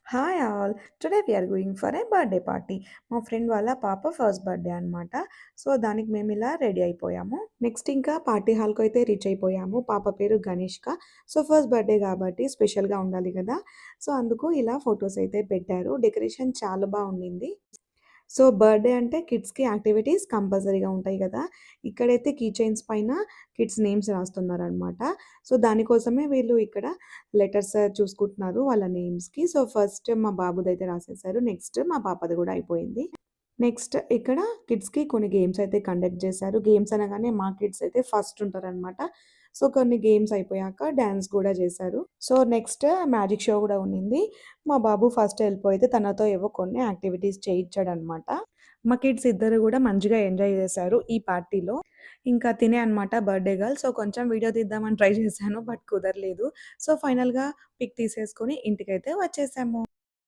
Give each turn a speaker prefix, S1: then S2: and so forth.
S1: Hi all. Today we are going for a birthday party. మా friend వాళ్ళ పాప first birthday అనమాట. So, దానికి మేమిలా రెడీ అయిపోయాము. నెక్స్ట్ ఇంకా పార్టీ హాల్‌కైతే రీచ్ అయిపోయాము. పాప పేరు గనిష్క. సో, ఫస్ట్ బర్త్‌డే కాబట్టి స్పెషల్‌గా ఉండాలి గదా! సో, అందుకు ఇలా ఫోటోస్ అయితే పెట్టారు. డెకరేషన్ చాలా బావుండింది. సో, బర్త్‌డే అంటే కిడ్స్‌కి యాక్టివిటీస్ కంపల్సరీగా ఉంటాయి గదా! ఇక్కడైతే కీ చైన్స్ పైన కిడ్స్ నేమ్స్ రాస్తున్నారనమాట. సో, దానికోసమే వీళ్ళు ఇక్కడ లెటర్స్ చూసుకుంటున్నారు వాళ్ళ నేమ్స్‌కి. సో, ఫస్ట్ మా బాబుదైతే రాసేసారు. నెక్స్ట్ మా పాపది గూడా అయిపోయింది. నెక్స్ట్ ఇక్కడ కిడ్స్‌కి కొన్ని గేమ్స్ అయితే కండక్ట్ చేశారు. గేమ్స్ అనగానే మా కిడ్స్ అయితే ఫస్ట్ ఉంటారనమాట. సో, కొన్ని గేమ్స్ అయిపోయాక డాన్స్ గూడా చేశారు. సో, నెక్స్ట్ మ్యాజిక్ షో గూడా ఉండింది. మా బాబు ఫస్ట్ ఎళ్ళిపోయితే తనతో ఏవో కొన్ని యాక్టివిటీస్ చేయించాడనమాట. మా కిడ్స్ ఇద్దరు గూడా మంచిగా ఎంజాయ్ చేశారు ఈ పార్టీలో. ఇంకా తినే అనమాట బర్త్‌డే గర్ల్. సో, కొంచెం వీడియో తీద్దామని ట్రై చేశాను. బట్ కుదరలేదు. సో, ఫైనల్‌గా పిక్ తీసేసుకొని ఇంటికైతే వచ్చేసాము.